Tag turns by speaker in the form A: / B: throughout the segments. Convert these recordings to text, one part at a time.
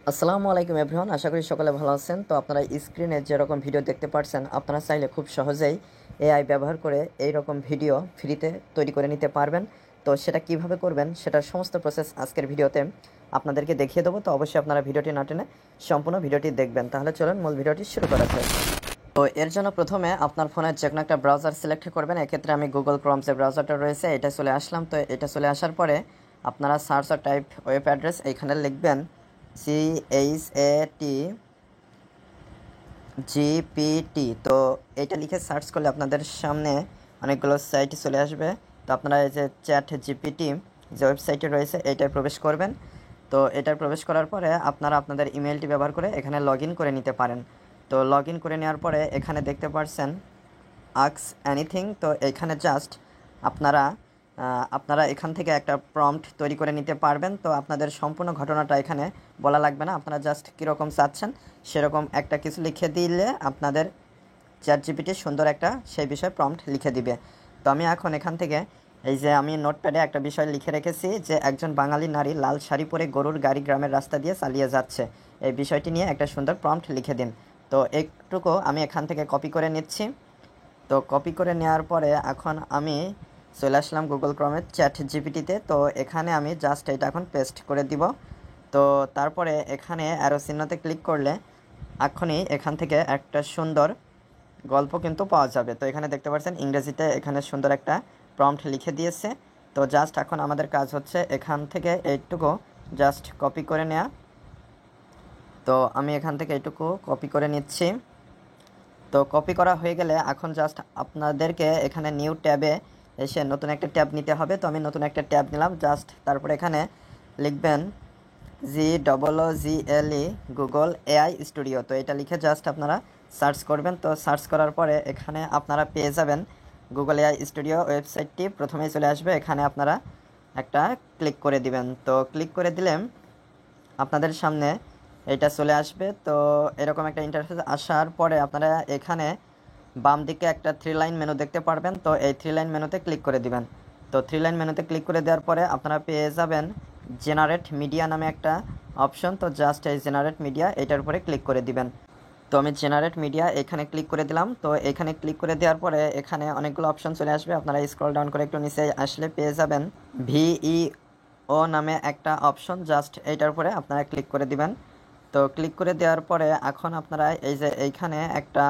A: আসসালামু আলাইকুম এভরিওয়ান, আশা করি সকলে ভালো আছেন। তো আপনারা স্ক্রিনে যেরকম ভিডিও দেখতে পাচ্ছেন, আপনারা চাইলে খুব সহজেই এআই ব্যবহার করে এই রকম ভিডিও ফ্রিতে তৈরি করে নিতে পারবেন। তো সেটা কিভাবে করবেন সেটার সমস্ত প্রসেস আজকের ভিডিওতে আপনাদেরকে দেখিয়ে দেবো। তো অবশ্যই আপনারা ভিডিওটি না টেনে সম্পূর্ণ ভিডিওটি দেখবেন। তাহলে চলুন মূল ভিডিওটি শুরু করা যাক। তো এর জন্য প্রথমে আপনার ফোনের যে কোনো একটা ব্রাউজার সিলেক্ট করবেন। এক্ষেত্রে আমি গুগল ক্রোম যে ব্রাউজারটা রয়েছে এটা চলে আসলাম। তো এটা চলে আসার পরে আপনারা সার্চ আর টাইপ ওয়েব অ্যাড্রেস এইখানে লিখবেন CHAT GPT। তো এটা লিখে সার্চ করলে আপনাদের সামনে অনেকগুলো সাইট চলে আসবে। তো আপনারা এই যে চ্যাট জিপিটি যে ওয়েবসাইটে রয়েছে এইটায় প্রবেশ করবেন। তো এটার প্রবেশ করার পরে আপনারা আপনাদের ইমেলটি ব্যবহার করে এখানে লগ ইন করে নিতে পারেন। তো লগ ইন করে নেওয়ার পরে এখানে দেখতে পাচ্ছেন আস্ক এনিথিং। তো এখানে জাস্ট আপনারা আপনারা এখান থেকে একটা প্রম্পট তৈরি করে নিতে পারবেন। তো আপনাদের সম্পূর্ণ ঘটনাটা এখানে বলা লাগবে না, আপনারা জাস্ট কীরকম চাচ্ছেন সেরকম একটা কিছু লিখে দিলে আপনাদের চ্যাট জিপিটি সুন্দর একটা সেই বিষয়ে প্রম্পট লিখে দিবে। তো আমি এখন এখান থেকে এই যে আমি নোটপ্যাডে একটা বিষয় লিখে রেখেছি যে একজন বাঙালি নারী লাল শাড়ি পরে গরুর গাড়ি গ্রামের রাস্তা দিয়ে চালিয়ে যাচ্ছে, এই বিষয়টি নিয়ে একটা সুন্দর প্রম্পট লিখে দিন। তো একটুকু আমি এখান থেকে কপি করে নিচ্ছি। তো কপি করে নেওয়ার পরে এখন আমি চলে আসলাম গুগল ক্রোমের চ্যাট জিপিটিতে। তো এখানে আমি জাস্ট এটা এখন পেস্ট করে দিব। তো তারপরে এখানে অ্যারো চিহ্নতে ক্লিক করলে এখনই এখান থেকে একটা সুন্দর গল্প কিন্তু পাওয়া যাবে। তো এখানে দেখতে পাচ্ছেন ইংরেজিতে এখানে সুন্দর একটা প্রম্পট লিখে দিয়েছে। তো জাস্ট এখন আমাদের কাজ হচ্ছে এখান থেকে এইটুকু জাস্ট কপি করে নেওয়া। তো আমি এখান থেকে এইটুকু কপি করে নিচ্ছি। তো কপি করা হয়ে গেলে এখন জাস্ট আপনাদেরকে এখানে নিউ ট্যাবে এসে নতুন একটা ট্যাব নিতে হবে। তো আমি নতুন একটা ট্যাব নিলাম। জাস্ট তারপরে এখানে লিখবেন GOOGLE গুগল এআই স্টুডিও। তো এটা লিখে জাস্ট আপনারা সার্চ করবেন। তো সার্চ করার পরে এখানে আপনারা পেয়ে যাবেন গুগল এআই স্টুডিও ওয়েবসাইটটি প্রথমেই চলে আসবে। এখানে আপনারা একটা ক্লিক করে দিবেন। তো ক্লিক করে দিলে আপনাদের সামনে এটা চলে আসবে। তো এরকম একটা ইন্টারফেস আসার পরে আপনারা এখানে বাম দিকে একটা 3 লাইন মেনু দেখতে পারবেন। তো এই 3 লাইন মেনুতে ক্লিক করে দিবেন। তো 3 লাইন মেনুতে ক্লিক করে দেওয়ার পরে আপনারা পেয়ে যাবেন জেনারেট মিডিয়া নামে একটা অপশন। তো জাস্ট এই জেনারেট মিডিয়া এটার উপরে ক্লিক করে দিবেন। তো আমি জেনারেট মিডিয়া এখানে ক্লিক করে দিলাম। তো এখানে ক্লিক করে দেওয়ার পরে এখানে অনেকগুলো অপশন চলে আসবে। আপনারা স্ক্রল ডাউন করে একটু নিচে আসলে পেয়ে যাবেন VEO নামে একটা অপশন। জাস্ট এইটার উপরে আপনারা ক্লিক করে দিবেন। তো ক্লিক করে দেওয়ার পরে এখন আপনারা এই যে এইখানে একটা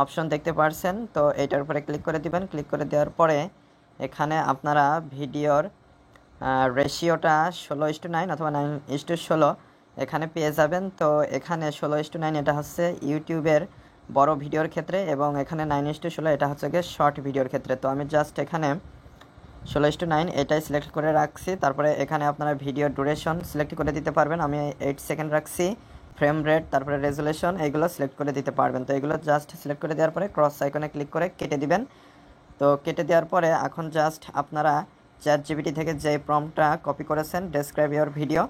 A: অপশন দেখতে পাচ্ছেন, তো এইটার উপরে ক্লিক করে দিবেন। ক্লিক করে দেওয়ার পরে এখানে আপনারা ভিডিওর রেশিওটা 16:9 অথবা 9:16 এখানে পেয়ে যাবেন। তো এখানে 16:9 এটা হচ্ছে ইউটিউবের বড় ভিডিওর ক্ষেত্রে এবং এখানে 9:16 এটা হচ্ছে গিয়ে শর্ট ভিডিওর ক্ষেত্রে। তো আমি জাস্ট এখানে 16:9 এটাই সিলেক্ট করে রাখছি। তারপরে এখানে আপনারা ভিডিও ডিউরেশন সিলেক্ট করে দিতে পারবেন। আমি 8 সেকেন্ড রাখছি। ফ্রেম রেট, তারপরে রেজুলেশন, এগুলো সিলেক্ট করে দিতে পারবেন। তো এগুলো জাস্ট সিলেক্ট করে দেওয়ার পরে ক্রস আইকনে ক্লিক করে কেটে দিবেন। তো কেটে দেওয়ার পরে এখন জাস্ট আপনারা চ্যাট জিপিটি থেকে যে প্রম্পটটা কপি করেছেন ডেসক্রাইব ইওর ভিডিও,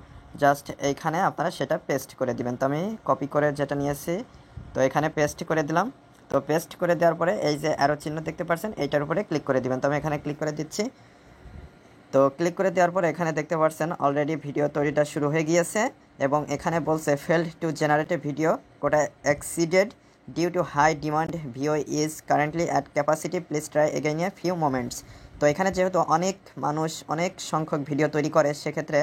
A: জাস্ট এইখানে আপনারা সেটা পেস্ট করে দিবেন। তো আমি কপি করে যেটা নিয়েছি তো এখানে পেস্ট করে দিলাম। তো পেস্ট করে দেওয়ার পরে এই যে অ্যারো চিহ্ন দেখতে পাচ্ছেন এইটার উপরে ক্লিক করে দিবেন। তো আমি এখানে ক্লিক করে দিচ্ছি। তো ক্লিক করে দেওয়ার পরে এখানে দেখতে পাচ্ছেন অলরেডি ভিডিও তৈরিটা শুরু হয়ে গিয়েছে এবং এখানে বলছে failed to generate a video quota exceeded due to high demand Veo is currently at capacity, please try again a few moments. তো এখানে যেহেতু অনেক মানুষ অনেক সংখ্যক ভিডিও তৈরি করে, সেক্ষেত্রে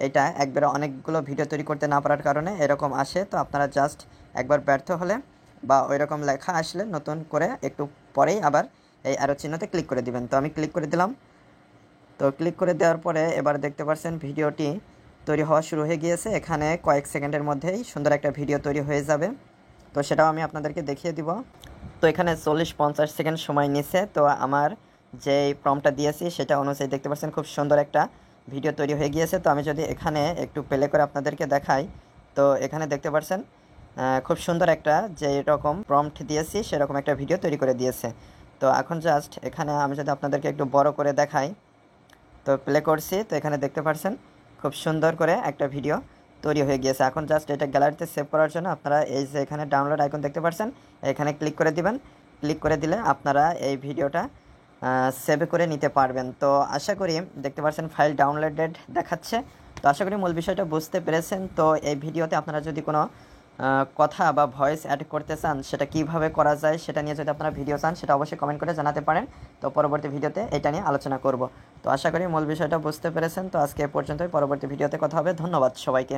A: এটা একবারে অনেকগুলো ভিডিও তৈরি করতে না পারার কারণে এরকম আসে। তো আপনারা জাস্ট একবার ব্যর্থ হলে বা ওই রকম লেখা আসলে নতুন করে একটু পরেই আবার এই অ্যারো চিহ্নতে ক্লিক করে দিবেন। তো আমি ক্লিক করে দিলাম। তো ক্লিক করে দেওয়ার পরে এবার দেখতে পাচ্ছেন ভিডিওটি তৈরি হওয়া শুরু হয়ে গিয়েছে। এখানে কয়েক সেকেন্ডের মধ্যেই সুন্দর একটা ভিডিও তৈরি হয়ে যাবে। তো সেটাও আমি আপনাদেরকে দেখিয়ে দিব। তো এখানে 40-50 সেকেন্ড সময় নিছে। তো আমার যে প্রম্পটটা দিয়েছি সেটা অনুযায়ী দেখতে পাচ্ছেন খুব সুন্দর একটা ভিডিও তৈরি হয়ে গিয়েছে। তো আমি যদি এখানে একটু প্লে করে আপনাদেরকে দেখাই, তো এখানে দেখতে পাচ্ছেন খুব সুন্দর একটা যে রকম প্রম্পট দিয়েছি সেরকম একটা ভিডিও তৈরি করে দিয়েছে। তো এখন জাস্ট এখানে আমি যদি আপনাদেরকে একটু বড় করে দেখাই, তো প্লে করছি। তো এখানে দেখতে পাচ্ছেন খুব সুন্দর করে একটা ভিডিও তৈরি হয়ে গিয়েছে। এখন জাস্ট এটা গ্যালারিতে সেভ করার জন্য আপনারা এই যে এখানে ডাউনলোড আইকন দেখতে পাচ্ছেন এখানে ক্লিক করে দিবেন। ক্লিক করে দিলে আপনারা এই ভিডিওটা সেভ করে নিতে পারবেন। তো আশা করি দেখতে পাচ্ছেন ফাইল ডাউনলোডেড দেখাচ্ছে। তো আশা করি মূল বিষয়টা বুঝতে পেরেছেন। তো এই ভিডিওতে আপনারা যদি কোনো কথা বা ভয়েস অ্যাড করতে চান, সেটা কিভাবে করা যায় সেটা নিয়ে যদি আপনারা ভিডিও চান, সেটা অবশ্যই কমেন্ট করে জানাতে পারেন। তো পরবর্তী ভিডিওতে এটা নিয়ে আলোচনা করব। তো আশা করি মূল বিষয়টা বুঝতে পেরেছেন। তো আজকে এ পর্যন্তই, পরবর্তী ভিডিওতে কথা হবে। ধন্যবাদ সবাইকে।